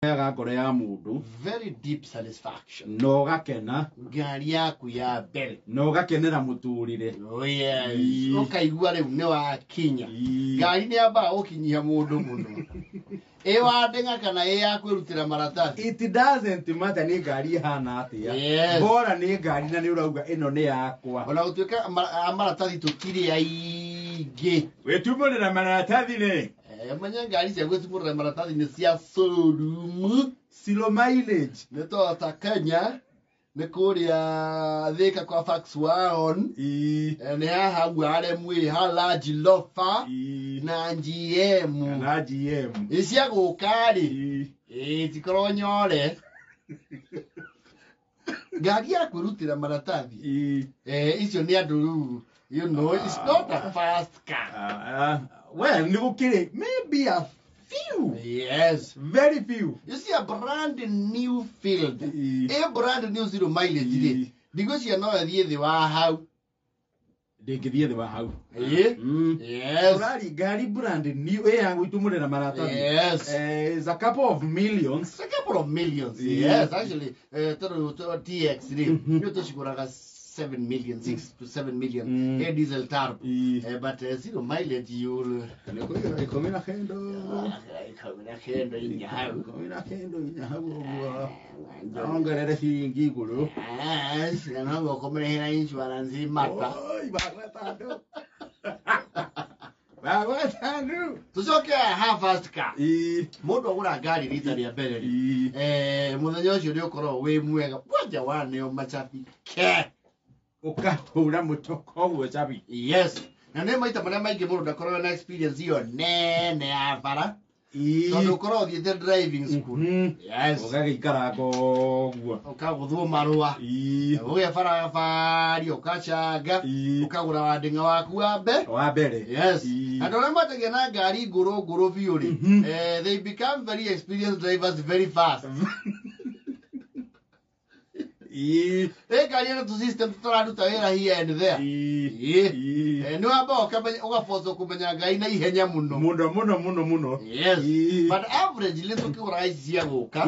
ya mundu very deep satisfaction. no gakena Ngari yaku ya mbere. no gakenera muturire. Oh yes. Ukaigua riu ni wa kinya. Ngari ni amba gukinyia mundu muno. Ewandenga kana yaku irutira maratathi. It doesn't matter ni ngari hana atia. Yes. Bora ni ngari na ni urauga ino ni yakwa. Ona gutuika maratathi tukiri aingi. Wetumurira maratathi ni Manya ngari cia gwetumurira maratathi ni cia showroom. Silo mileage. Nĩ tota Kenya nĩ kũrĩa Thika kwa fax waon nĩ haha guare mwi ha large lofa na GM cia gũka rĩ tikorwo nyore ngari ya kwĩrutĩra maratathi icio nĩ andũ rĩu you know it's not a fast car. Well, maybe a few. Yes, very few. You see a brand new field. A brand new zero mileage. Because you know the wa how. They give you the how. Yes. Gari brand new. Yes. It's a couple of millions. It's a couple of millions. Yes, actually, TX. You to 7 million, 6 to 7 million. A diesel turbo. But zero mileage you'll. Come in your house. I'm going to see Gigolo. Yes, and I'm going to come in insurance in Mata. Tucoke ha fast car mundu agura ngari rita ria mbere muthenya ucio ni ukorwo wi mwega kwanja wa ni machapi ke ukahura mutoko guo chapi. Yes, na nĩ maita maria maingi mundu ndakorwo na experience iyo nene ya bara tondu ukorwo thiĩte driving school. Yes, ũgagĩikara ũguo ũkaguthwo marũa ũgĩbarabari ũkacanga ũkagũra wandĩng'a waku wa mbere. Yes, andũ arĩa matagia na ngari ngũrũ biũ rĩ they become very experienced drivers very fast. Ngari ĩno tu system tũraruta wĩra here and there. Nĩ wamba ũgaboco kũmenya ngari na ihenya mũno. Yes, but average nĩ tũkĩgũra ici cia gũka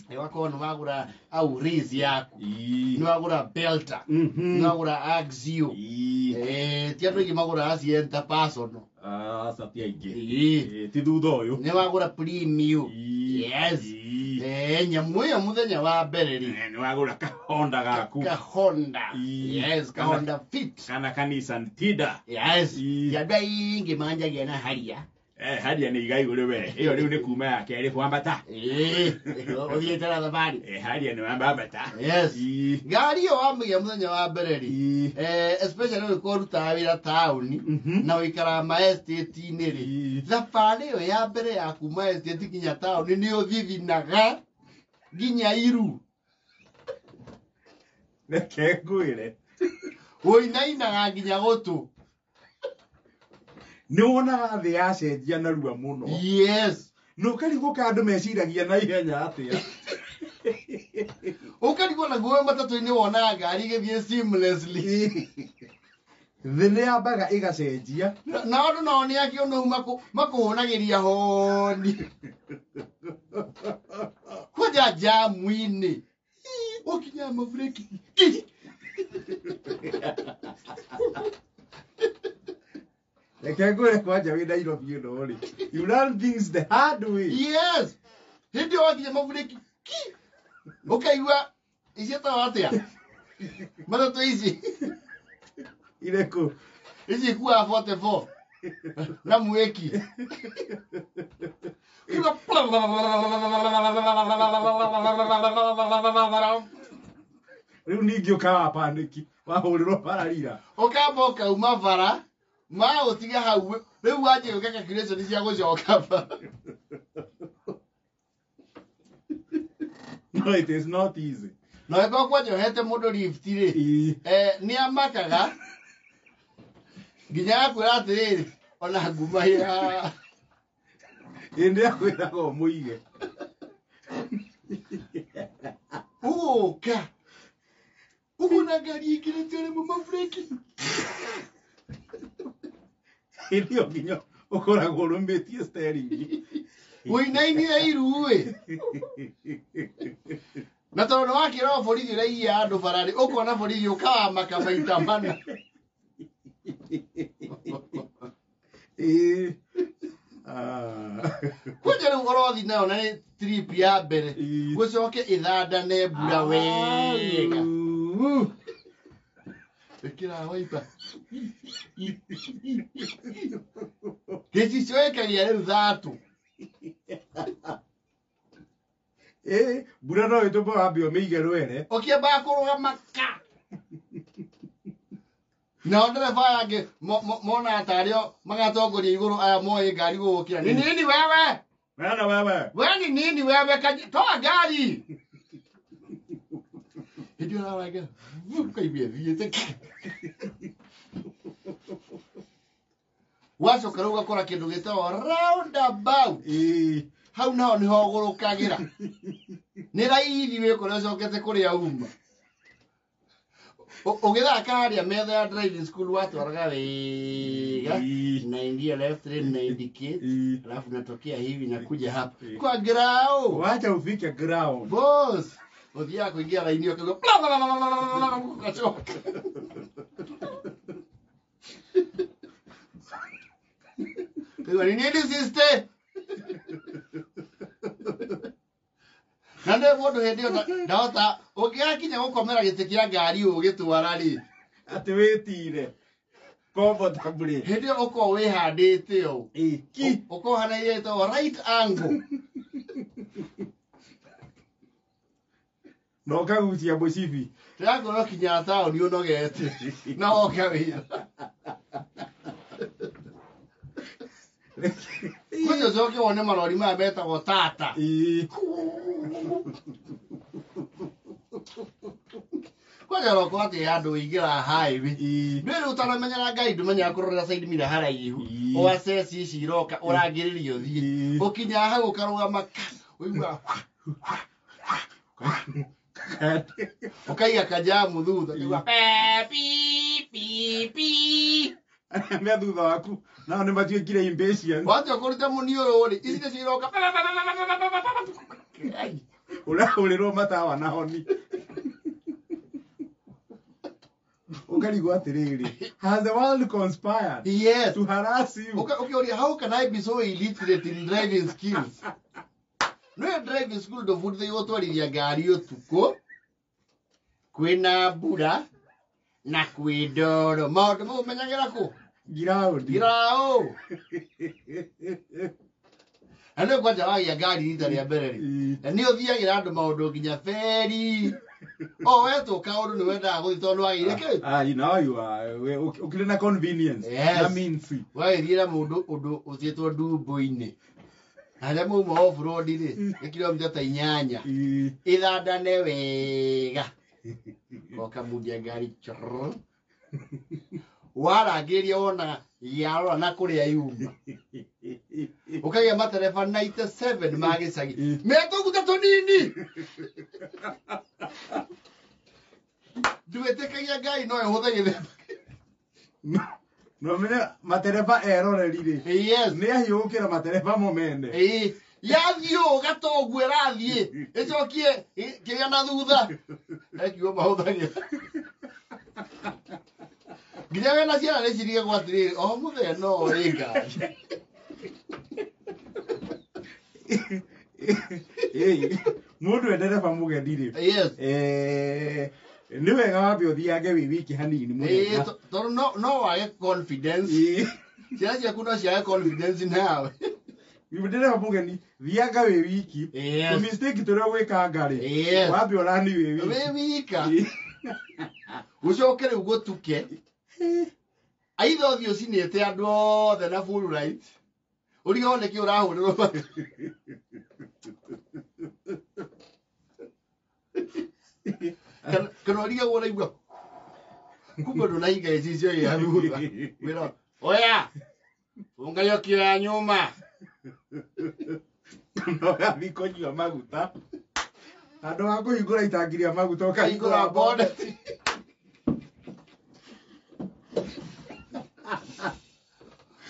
ũgakorwo nĩ wagũra au race yaku, nĩ wagũra belter, nĩ wagũra axio. Ti andũ aingĩ magũra acienta personal. Sati aingĩ ti thutha ũyũ nĩ wagũra premium. Yes, nyamũ ĩyo mũthenya wa mbere rĩ nĩ wagũra kahonda gaku. Kahonda. Yes, kahonda fit kana kanisa ntida. Yes, andũ aingĩ manjagia na haria. Haria nĩ igai igũrĩ we ĩyo rĩu nĩ kuma ya kerĩ kwambata. Ũthiĩte na thabarĩ. Haria nĩ wambata. Yes, ngari ĩyo wamĩgĩa mũthenya wa mbere rĩ especially ũrĩkwo ũrutaga wĩra taũni na ũikaraga ma estate-inĩ rĩ thabarĩ ĩyo ya mbere ya kuma estate nginya taũni nĩ ũthithinaga nginya iru. Reke ngwĩre ũinainaga nginya gũtũ. Nĩ wonaga thĩ yacenjia narua mũno. Yes, no ũkarigũka andũ meciragia na ihenya atĩa. Ũkarigwo naguo matatũ-inĩ wonaga ngari igĩthiĩ seamlessly. Thĩ nĩ yambaga ĩgacenjia na andũ nao nĩ akĩonou makũhũnagĩria honi kwanja jamu-inĩ ũkinya mabureki. Reke ngwĩre kwanja wĩ Nairobi ĩno rĩ you learn things the hard way. Yes, hĩndĩ ĩyo wakinya mabureki ũkaigua iciĩtagwo atĩa matatũ ici irĩkũ ici ikuaga 44 na mweki rĩu ningĩ ũkawa paniki wahũrĩrwo bararira ũkamba ũkauma bara magũtiga hau rĩu wanjie gwĩka calculation cia gũcoka bara. No, it is not easy. No eko kwanja ũhete mũndũ lift rĩ nĩ amakaga nginya akwĩra atĩrĩrĩ ona nguma ya ĩndĩ akwĩraga mũige ũgũka ũguo na ngari ĩkĩrĩte ũrĩmũ mabureki. Hĩndĩ ĩyo nginya ũkoragwo ũrũmĩtie steering. ũinainire iruĩ na tondũ wakĩra borithi ũraiya andũ bararĩ ũkona borithi ũkawamaka maita mana kwanja rĩu ũrothi nayo na nĩ trip ya mbere gũcoke ĩthandane mbura wega ĩkĩra waipa gĩcicio ĩkagia rĩu thatũ mbura no ĩtũme wambe ũmĩige rwere ũkĩambaga kũrũgamaka na ndereba yake mona atarĩo magatongoria igũrũ aya moĩ ngari gũgũkĩra nĩ nini wewe we ni nini wewe toa ngari hĩndĩ ũrarange kaibia thiĩte wacoka rĩu ũgakora kĩndũ gĩtagwo roundabout hau naho nĩho ũgũrũkagĩra nĩ raithi wĩkore ũcokete kũrĩa uma ũgĩthaka harĩa metha ya driving school watwaraga wega naingia left lane na indicate alafu natokea hivi na kuja hapa kwa ground wacha ufike ground boss uthiaga kuingia laini yako kachoka ni nini sister nande mũndũ hĩndĩ ĩyo ndahota ũngĩgakinya gũkomera gĩtĩ kĩa ngari ũgĩtwara rĩ atĩ wĩtire comfortably hĩndĩ ĩyo ũkorwo wĩhandĩte ũũ ũkorwo hana yetagwo right angle na ũkagucia mũcibi ndĩrakorwo kinya taũni ũnogete na woke wĩra kwĩna ũcoke wone marori maya metagwo tata kwanja roko atĩ andũ ũingĩra highway nĩ rĩu ũtanamenyaga ngai ndũmenyaga kũrorera side mirror haraihu ũgaceci ici iroka ũrangĩrĩria ũthiĩ ũkinya hau ũkarũgama ũigua ũkaiga kajamu thutha ũkaigua pi pi pi me thutha waku nao nĩ matuĩkire impatient watua kũruta mũniũrũ rĩ ici nĩcio iroka ũrahũrĩrwo matawa na honi ũkarigwo atĩrĩrĩ has the world conspired to harass you ũkĩũria how can I be so illiterate in driving skills no driving school ndũbundithĩirio gũtwarithia ngari ũtukũ kwĩna mbura na kwĩ ndoro maũndũ mau ũmenyagĩra kũ ngiraũ na nĩ kwanja wagĩa ngari rita rĩa mbere rĩ na nĩ ũthiagĩra andũ maũndũ nginya feri o wetwo kaũndũ nĩ wendaga gũthiĩ tondũ wagĩire kĩ ũkĩrĩ na convenience na means wagĩthiĩra mũndũ ũndũ ũciĩtwo ndumbo-inĩ na rĩrĩa mauma off-road rĩ nĩ kilomita ta 8 ĩthandane wega ũkamundia ngari warangĩrĩria wona yarora na kũrĩa yuma ũkagĩa matereba 97 ma gĩcagi metũguta tũnini ndũĩtĩkagia ngai no ĩhũthe gĩthemba no menya matereba eroreri rĩ nĩ ahiũ gũkĩra matereba mo mene yathiĩ ũgatoguo ĩrathiĩ ĩcokie kĩrĩa na thutha ekiugo mahũthagĩra nginya wena ciana nĩ cirigagwo atĩrĩrĩ o mũthenya no ũrĩ ngari mũndũ endereba mũgeni rĩ nĩ wega wambe ũthiange wĩ wiki hanini mũthenya tondũ no wage confidence ciana ciaku no ciage confidence nawe ndereba mũgeni thianga wĩ wiki tũmistake tũrĩa gwĩka ngari wambe ũrani wĩ wika ũcoke rĩu gũtuke aitha ũthiĩ ũcinĩte andũ othe na full right ũrigwo nĩkĩ ũrahũrĩrwo kana ũrigagwo ũraigua kumbe ndũnahinga gĩcicio gĩa thutha wĩra oya ũngayo kĩoya nyuma no gathiĩ kũnyua maguta handũ wa kũhingũra itangi rĩa maguta ũkahingũra bonnet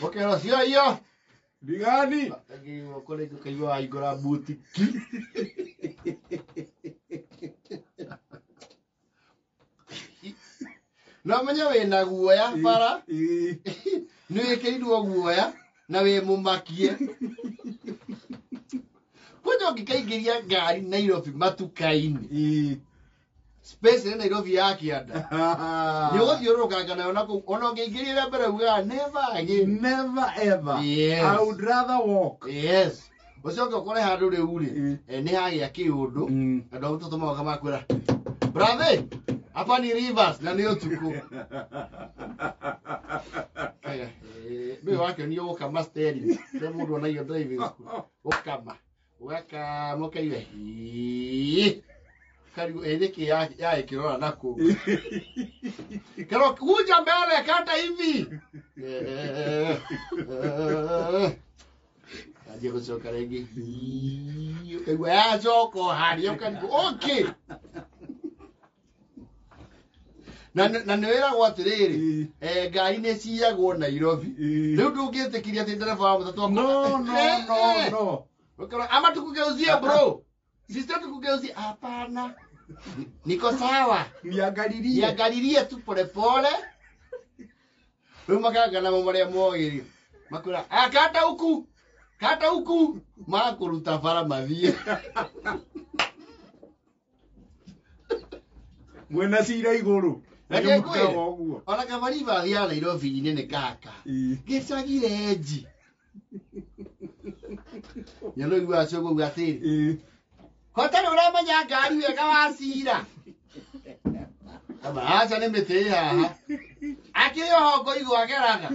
ũkero cio iyo Digani. Nginya kore kaigwa wa igora buti. No menya wena guoya bara. Nĩ wĩkĩirwo guoya na wĩ mũmakie. Kwanja ũngĩkaingĩria ngari Nairobi matuka-inĩ. Space in Nairobi ya kĩanda. Nĩ ũgũthiũrũrũkanga nayo na kũu. Ona ũngĩingĩria mbere ugaga never again. Never ever. Yes. I would rather walk. Yes. Ũcoke ũkore handũ rĩu rĩ nĩ hagĩa kĩũndũ. Andũ a mũtũtũ magoka makwĩra brother, hapa ni rivers na nĩ ũtukũ. Mbĩ wake nĩ ũgũkama steering. Nĩ mũndũ onagia driving school. Ũkama. Ũgakama ũkaiga. Karibu niki ya ikirora nako. Kero kuja mbele kata hivi. Aje kusoka regi. Ukaiwa ya joko hadi ukanibu. Okay. Na nĩwĩra gwatirĩrĩ ngari nĩ ciyagwo Nairobi. Rĩu ndũngĩtĩkiria atĩ ndereba wa mũtatũ no. Ukara ama tukugeuzie bro. Sister tukugeuzie hapana. Niko sawa. Niangalilie tu pole pole. Rĩu makaga na mamarĩa mogĩri. Makwĩra kata huku. Makũruta bara mathiĩ. Mwena cira igũrũ. Ona kabariba ya Nairobi nĩ kaka. Gĩcagire nji. Nyalo igwa cyogo gatiri. Hotari uramenya ngari wega wacira. Aba acha nĩ mĩtĩ haha. Akĩyo hongo igwa geraga.